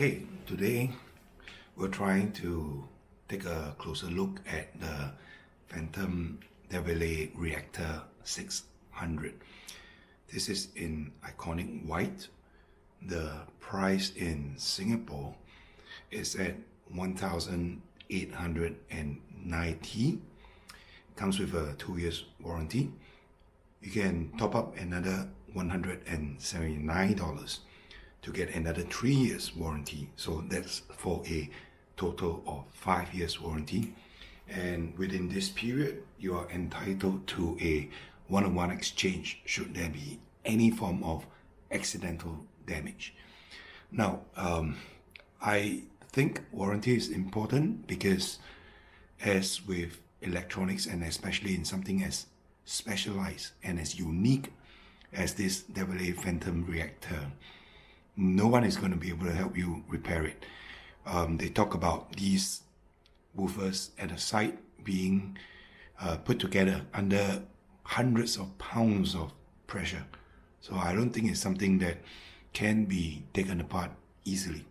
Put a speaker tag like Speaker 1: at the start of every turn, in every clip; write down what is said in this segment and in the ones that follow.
Speaker 1: Okay, today we're trying to take a closer look at the Phantom Devialet Reactor 600. This is in iconic white. The price in Singapore is at 1,890. Comes with a 2 years warranty. You can top up another $179 to get another 3 years warranty. So that's for a total of 5 years warranty. And within this period, you are entitled to a one-on-one exchange should there be any form of accidental damage. Now, I think warranty is important because as with electronics, and especially in something as specialized and as unique as this Devialet Phantom Reactor, no one is going to be able to help you repair it. They talk about these woofers at the site being put together under hundreds of pounds of pressure. So I don't think it's something that can be taken apart easily.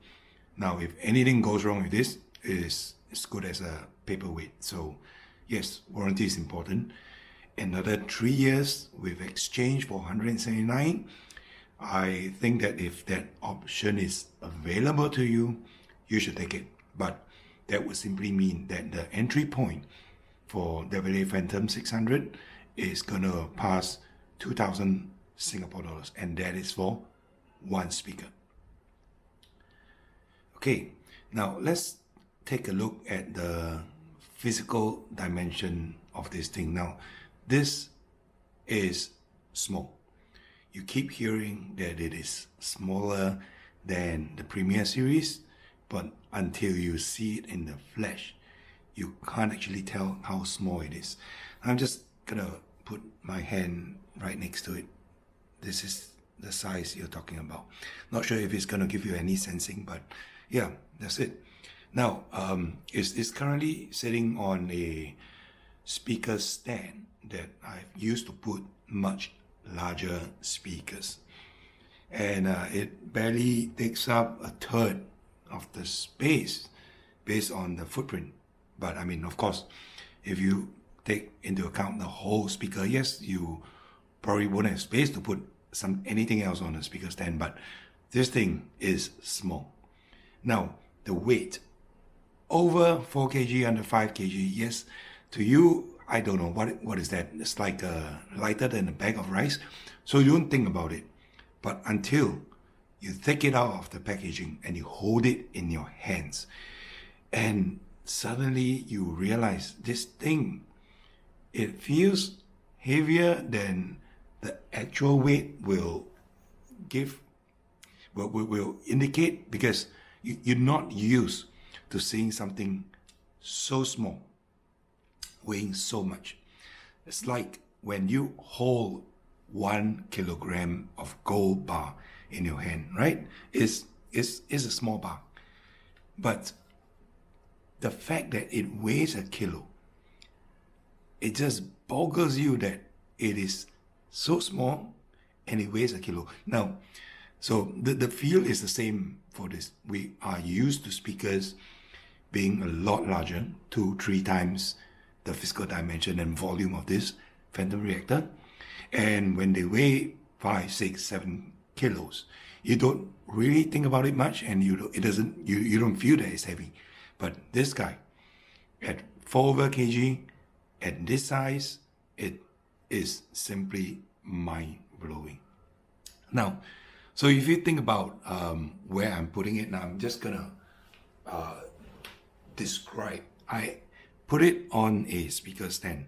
Speaker 1: Now, if anything goes wrong with this, it's as good as a paperweight. So yes, warranty is important. Another 3 years with exchange for $179. I think that if that option is available to you, you should take it. But that would simply mean that the entry point for Devialet Phantom 600 is going to pass 2,000 Singapore dollars, and that is for one speaker. Okay, now let's take a look at the physical dimension of this thing. Now, this is small. You keep hearing that it is smaller than the Premier series, but until you see it in the flesh, you can't actually tell how small it is. I'm just gonna put my hand right next to it. This is the size you're talking about. Not sure if it's gonna give you any sensing, but yeah, that's it. Now, it's currently sitting on a speaker stand that I've used to put much larger speakers, and it barely takes up a third of the space based on the footprint. But I mean, of course, if you take into account the whole speaker, yes, you probably won't have space to put anything else on the speaker stand, but this thing is small. Now, the weight, over 4 kg, under 5 kg, yes, to you, I don't know, what is that? It's like lighter than a bag of rice. So you don't think about it. But until you take it out of the packaging and you hold it in your hands, and suddenly you realize this thing, it feels heavier than the actual weight will indicate, because you're not used to seeing something so small weighing so much. It's like when you hold 1 kilogram of gold bar in your hand, right? It's a small bar, but the fact that it weighs a kilo, it just boggles you that it is so small and it weighs a kilo. Now, so the feel is the same for this. We are used to speakers being a lot larger, 2-3 times the physical dimension and volume of this Phantom Reactor, and when they weigh 5, 6, 7 kilos, you don't really think about it much, and you don't feel that it's heavy. But this guy, at 4 over kg, at this size, it is simply mind-blowing. Now, so if you think about where I'm putting it now, I'm just gonna describe. I put it on a speaker stand.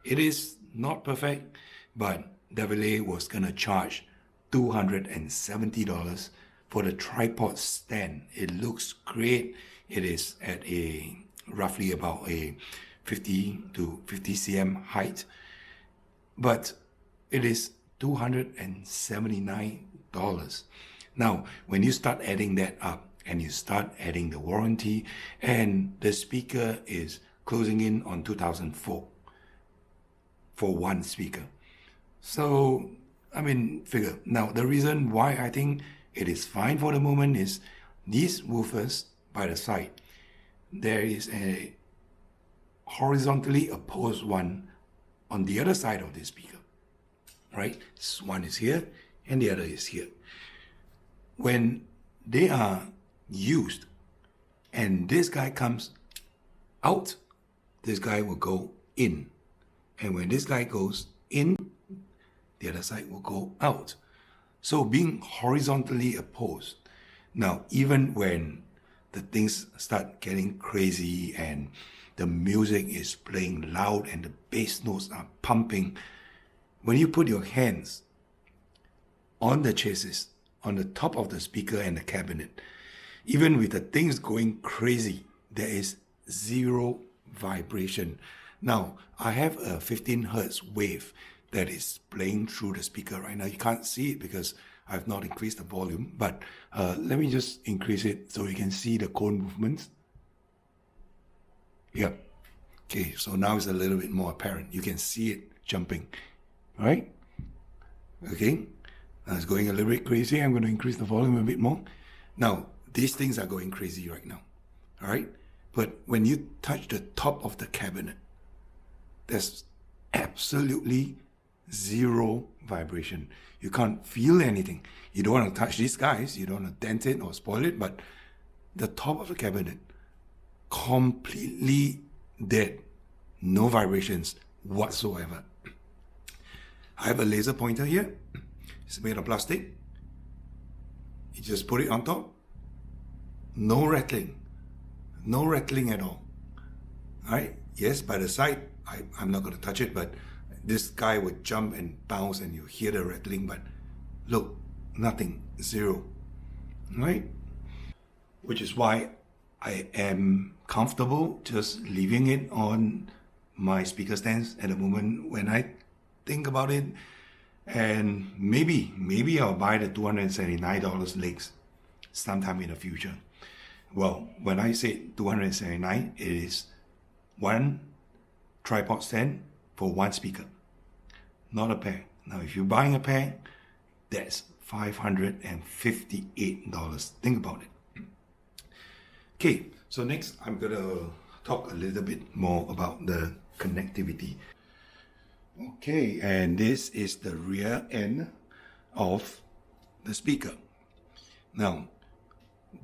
Speaker 1: It is not perfect, but Devialet was gonna charge $270 for the tripod stand. It looks great. It is at a roughly about a 50 to 50 cm height, but it is $279. Now, when you start adding that up and you start adding the warranty, and the speaker is closing in on 2004 for one speaker. So, I mean, figure. Now, the reason why I think it is fine for the moment is these woofers by the side, there is a horizontally opposed one on the other side of this speaker, right? This one is here and the other is here. When they are used and this guy comes out, this guy will go in. And when this guy goes in, the other side will go out. So being horizontally opposed. Now, even when the things start getting crazy and the music is playing loud and the bass notes are pumping, when you put your hands on the chassis, on the top of the speaker and the cabinet, even with the things going crazy, there is zero vibration. Now, I have a 15 Hertz wave that is playing through the speaker right now. You can't see it because I've not increased the volume, but let me just increase it so you can see the cone movements. Yep. Okay, so now it's a little bit more apparent. You can see it jumping, right? Okay, now it's going a little bit crazy. I'm going to increase the volume a bit more. Now, these things are going crazy right now, all right? But when you touch the top of the cabinet, there's absolutely zero vibration. You can't feel anything. You don't want to touch these guys. You don't want to dent it or spoil it, but the top of the cabinet, completely dead. No vibrations whatsoever. I have a laser pointer here. It's made of plastic. You just put it on top. No rattling. No rattling at all. Alright? Yes, by the side, I'm not going to touch it, but this guy would jump and bounce and you hear the rattling, but look, nothing, zero. Right? Which is why I am comfortable just leaving it on my speaker stands at the moment when I think about it. And maybe I'll buy the $279 legs sometime in the future. Well, when I say $279, it is one tripod stand for one speaker, not a pair. Now, if you're buying a pair, that's $558. Think about it. Okay, so next I'm going to talk a little bit more about the connectivity. Okay, and this is the rear end of the speaker. Now,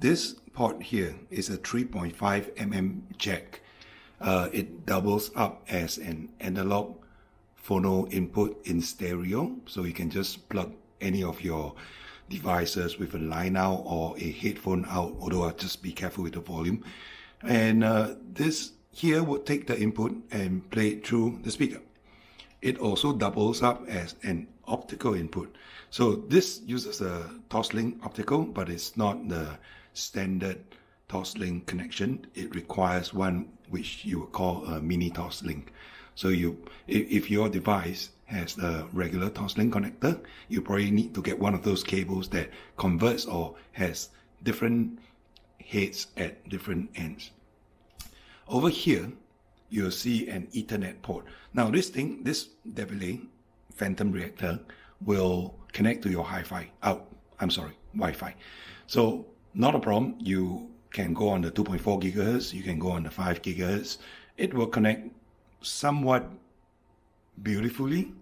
Speaker 1: this port here is a 3.5 mm jack. It doubles up as an analog phono input in stereo, so you can just plug any of your devices with a line out or a headphone out, although just be careful with the volume. And this here would take the input and play it through the speaker. It also doubles up as an optical input. So this uses a Toslink optical, but it's not the standard Toslink connection. It requires one which you would call a mini Toslink. So if your device has a regular Toslink connector, you probably need to get one of those cables that converts or has different heads at different ends. Over here, you'll see an Ethernet port. Now this Devialet Phantom Reactor will connect to your Wi-Fi. So not a problem. You can go on the 2.4 gigahertz, you can go on the 5 gigahertz. It will connect somewhat beautifully.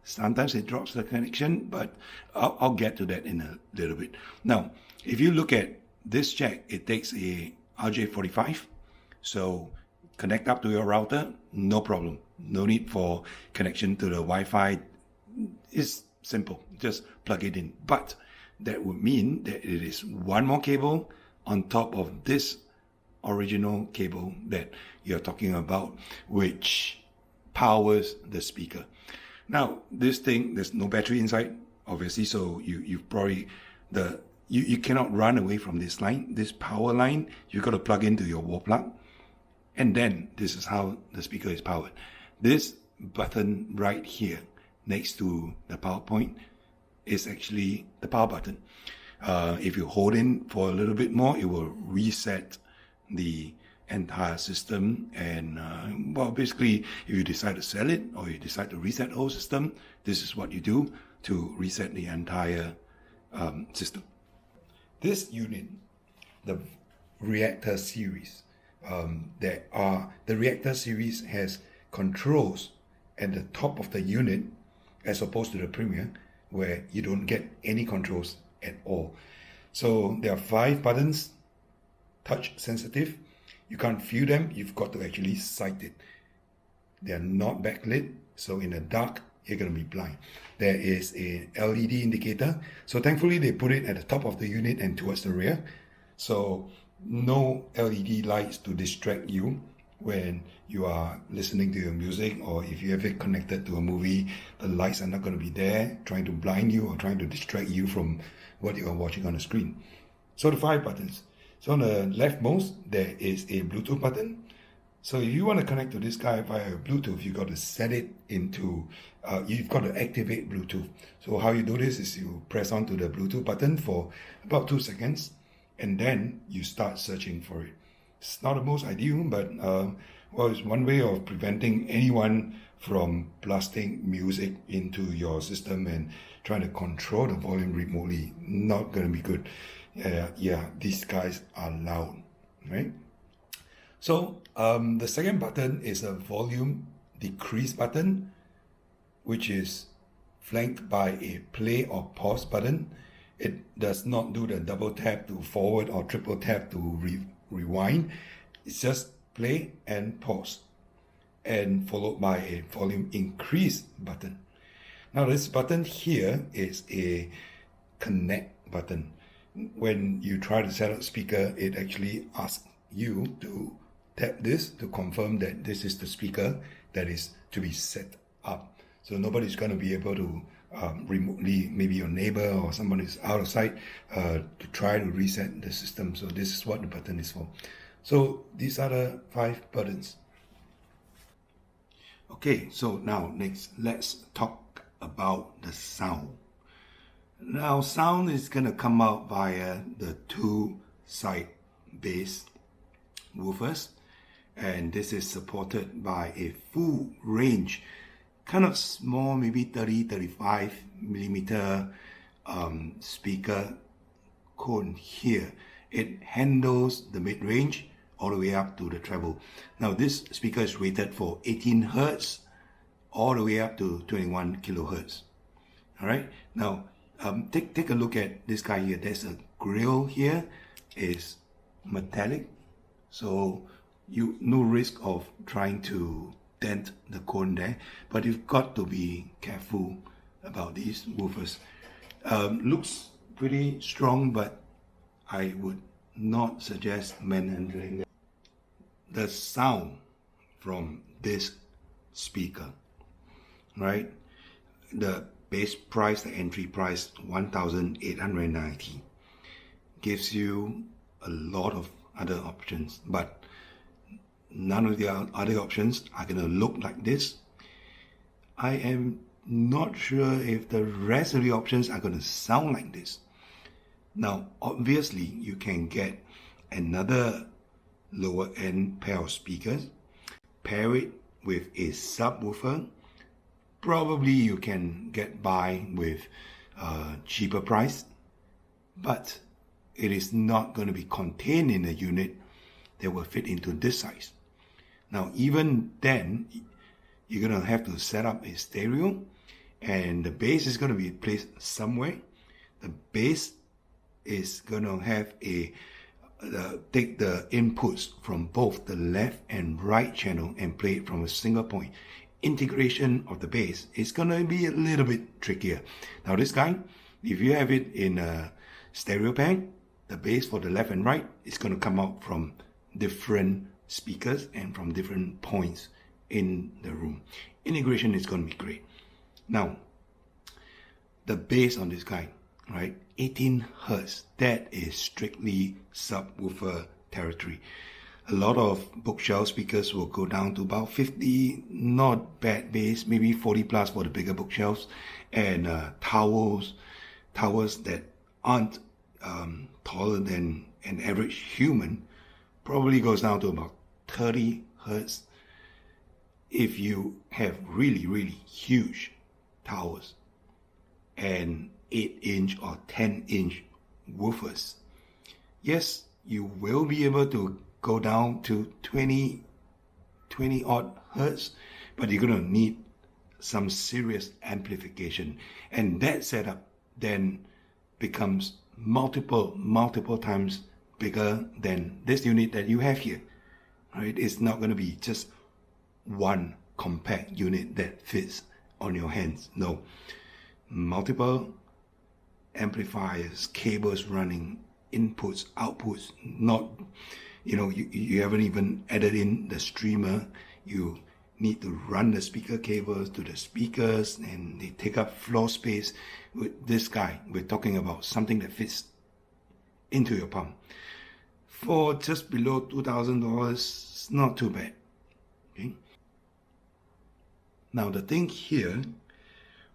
Speaker 1: Sometimes it drops the connection, but I'll get to that in a little bit. Now, if you look at this jack, it takes a RJ45. So connect up to your router, no problem. No need for connection to the Wi-Fi. It's simple, just plug it in. But that would mean that it is one more cable on top of this original cable that you're talking about, which powers the speaker. Now, this thing, there's no battery inside, obviously, so you probably, you cannot run away from this line, this power line. You got to plug into your wall plug. And then this is how the speaker is powered. This button right here next to the power point is actually the power button. If you hold in for a little bit more, it will reset the entire system. And well, basically, if you decide to sell it or you decide to reset the whole system, this is what you do to reset the entire system. This unit the Reactor series. The Reactor series has controls at the top of the unit, as opposed to the Premier, where you don't get any controls at all. So there are 5 buttons, touch sensitive. You can't feel them, you've got to actually sight it. They are not backlit, so in the dark, you're going to be blind. There is a LED indicator, so thankfully they put it at the top of the unit and towards the rear. So no LED lights to distract you when you are listening to your music, or if you have it connected to a movie, the lights are not going to be there trying to blind you or trying to distract you from what you are watching on the screen. So the 5 buttons. So on the leftmost, there is a Bluetooth button. So if you want to connect to this guy via Bluetooth, you've got to set it into, you've got to activate Bluetooth. So how you do this is you press onto the Bluetooth button for about 2 seconds, and then you start searching for it. It's not the most ideal, but well, it's one way of preventing anyone from blasting music into your system and trying to control the volume remotely. Not going to be good. Yeah, these guys are loud, right? So the second button is a volume decrease button, which is flanked by a play or pause button. It does not do the double tap to forward or triple tap to rewind. It's just play and pause, and followed by a volume increase button. Now this button here is a connect button. When you try to set up speaker, it actually asks you to tap this to confirm that this is the speaker that is to be set up. So nobody's going to be able to remotely, maybe your neighbor or someone is out of sight, to try to reset the system. So this is what the button is for. So these are the 5 buttons. Okay, so now next, let's talk about the sound. Now sound is going to come out via the 2 side bass woofers, and this is supported by a full range, kind of small, maybe 30-35 millimeter speaker cone here. It handles the mid-range all the way up to the treble. Now this speaker is rated for 18 Hertz all the way up to 21 kilohertz. All right, now take a look at this guy here. There's a grill here, is metallic, so no risk of trying to dent the cone there, but you've got to be careful about these woofers. Looks pretty strong, but I would not suggest manhandling them. The sound from this speaker, right? The base price, the entry price, 1,890, gives you a lot of other options, but none of the other options are going to look like this. I am not sure if the rest of the options are going to sound like this. Now, obviously, you can get another lower end pair of speakers, pair it with a subwoofer. Probably you can get by with a cheaper price, but it is not going to be contained in a unit that will fit into this size. Now, even then, you're going to have to set up a stereo, and the bass is going to be placed somewhere. The bass is going to have take the inputs from both the left and right channel and play it from a single point. Integration of the bass is going to be a little bit trickier. Now this guy, if you have it in a stereo pair, the bass for the left and right is going to come out from different speakers and from different points in the room. Integration is going to be great. Now, the bass on this guy, right, 18 Hertz, that is strictly subwoofer territory. A lot of bookshelf speakers will go down to about 50, not bad bass, maybe 40 plus for the bigger bookshelves, and towers that aren't taller than an average human, probably goes down to about 30 Hertz. If you have really, really huge towers and 8-inch or 10-inch woofers, yes, you will be able to go down to 20 odd hertz, but you're going to need some serious amplification. And that setup then becomes multiple times bigger than this unit that you have here. Right? It's not going to be just one compact unit that fits on your hands. No, multiple amplifiers, cables running, inputs, outputs, not, you haven't even added in the streamer. You need to run the speaker cables to the speakers, and they take up floor space. With this guy, we're talking about something that fits into your palm. For just below $2,000, it's not too bad. Okay. Now the thing here,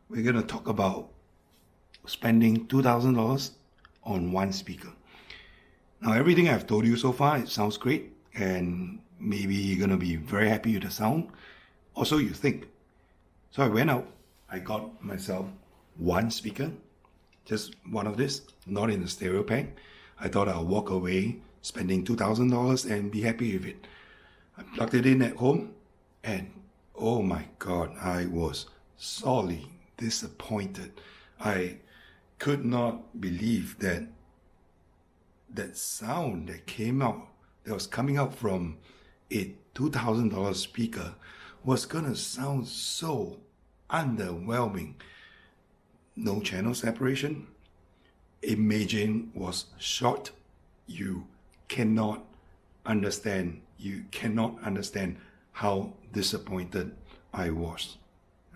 Speaker 1: we're going to talk about spending $2,000 on one speaker. Now everything I've told you so far, it sounds great, and maybe you're going to be very happy with the sound. Also, you think. So I went out, I got myself one speaker, just one of this, not in a stereo pack. I thought I'll walk away spending $2,000 and be happy with it. I plugged it in at home, and oh my God, I was sorely disappointed. I could not believe that sound that came out, that was coming out from a $2,000 speaker, was gonna sound so underwhelming. No channel separation. Imaging was short. You cannot understand how disappointed I was,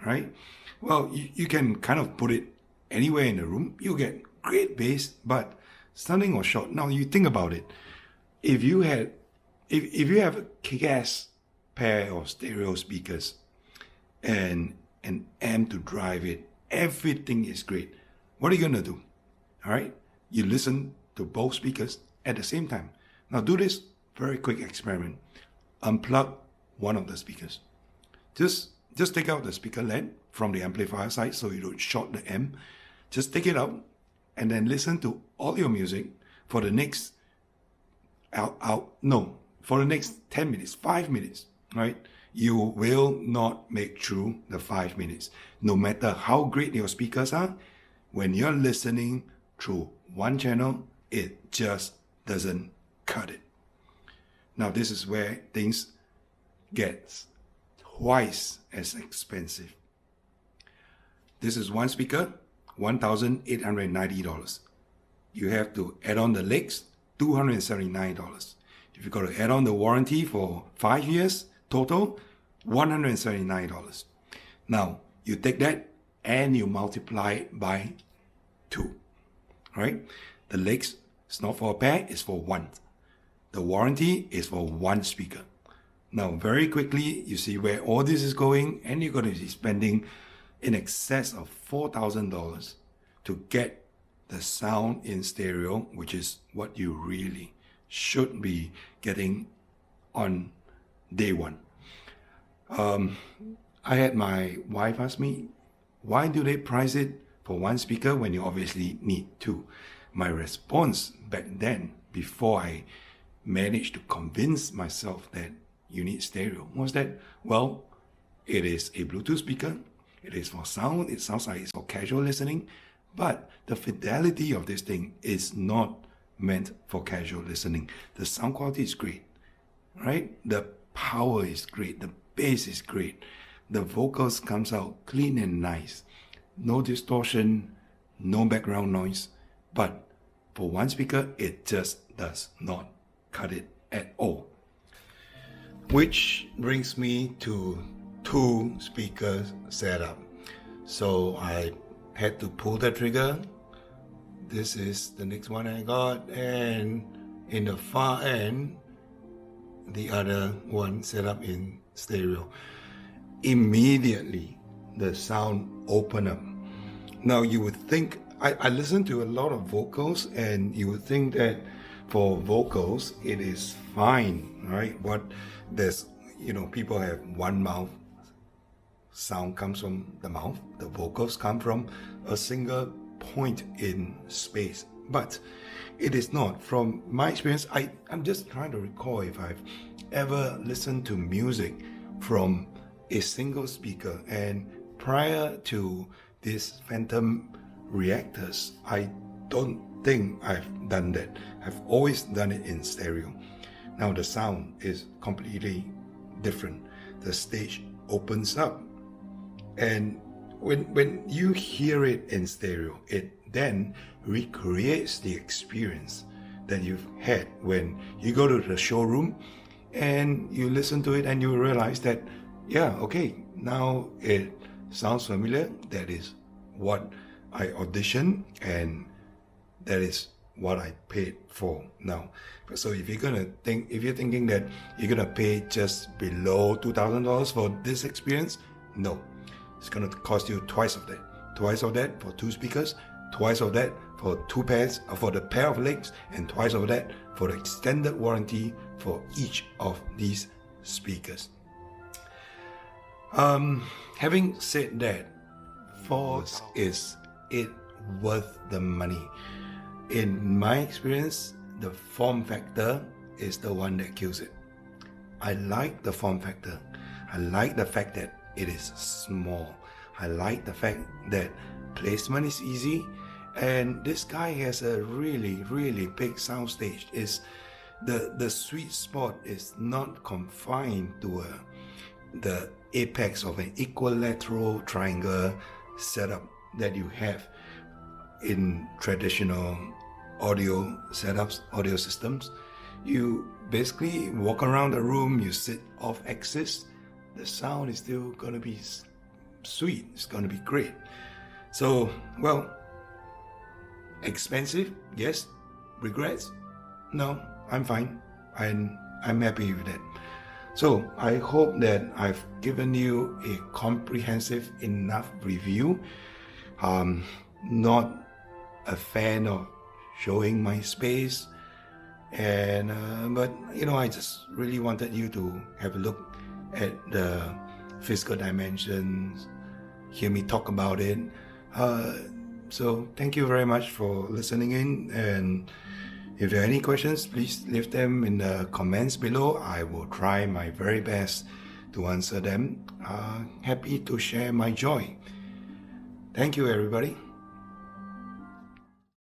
Speaker 1: right? Well, you can kind of put it anywhere in the room. You get great bass, but sounding was short. Now you think about it. If you have a kick-ass pair of stereo speakers and an amp to drive it, everything is great. What are you gonna do? All right, you listen to both speakers at the same time. Now do this very quick experiment. Unplug one of the speakers. Just take out the speaker LED from the amplifier side so you don't short the amp. Just take it out and then listen to all your music for the next for the next 10 minutes, 5 minutes, right? You will not make through the 5 minutes. No matter how great your speakers are, when you're listening through one channel, it just doesn't cut it. Now this is where things get twice as expensive. This is one speaker, $1,890. You have to add on the legs, $279. If you got to add on the warranty for 5 years total, $179. Now you take that and you multiply it by 2, right? The legs is not for a pair, it's for one. The warranty is for one speaker. Now very quickly you see where all this is going, and you're going to be spending in excess of $4,000 to get the sound in stereo, which is what you really should be getting on day one. I had my wife ask me, why do they price it for one speaker when you obviously need two? My response back then, before I managed to convince myself that you need stereo, was that, well, it is a Bluetooth speaker, it is for sound, it sounds like it's for casual listening, but the fidelity of this thing is not meant for casual listening. The sound quality is great, right? The power is great, the bass is great, the vocals comes out clean and nice, no distortion, no background noise, but for one speaker, it just does not cut it at all. Which brings me to 2 speaker setup. So I had to pull the trigger. This is the next one I got, and in the far end, the other one set up in stereo. Immediately, the sound opened up. Now you would think, I listened to a lot of vocals, and you would think that for vocals, it is fine, right? People have one mouth, sound comes from the mouth, the vocals come from a single point in space, but it is not. From my experience, I'm just trying to recall if I've ever listened to music from a single speaker. And prior to these Phantom Reactors, I don't think I've done that. I've always done it in stereo. Now the sound is completely different. The stage opens up, and when you hear it in stereo, it then recreates the experience that you've had when you go to the showroom and you listen to it and you realize that, yeah, okay, now it sounds familiar. That is what I auditioned, and that is what I paid for now. So if you're thinking that you're gonna pay just below $2,000 for this experience, no, it's gonna cost you twice of that for 2 speakers, twice of that for 2 pairs, for the pair of legs, and twice of that for the extended warranty for each of these speakers. Having said that, is it worth the money? In my experience, the form factor is the one that kills it. I like the form factor. I like the fact that it is small. I like the fact that placement is easy, and this guy has a really, really big soundstage. The sweet spot is not confined to the apex of an equilateral triangle setup that you have in traditional audio setups, audio systems. You basically walk around the room, you sit off axis, the sound is still gonna be sweet, it's gonna be great. So, well, expensive, yes. Regrets? No, I'm fine. I'm happy with that. So I hope that I've given you a comprehensive enough review. Not a fan of showing my space, and but I just really wanted you to have a look at the physical dimensions, hear me talk about it. So thank you very much for listening in, and if there are any questions, please leave them in the comments below. I will try my very best to answer them. Happy to share my joy. Thank you, everybody.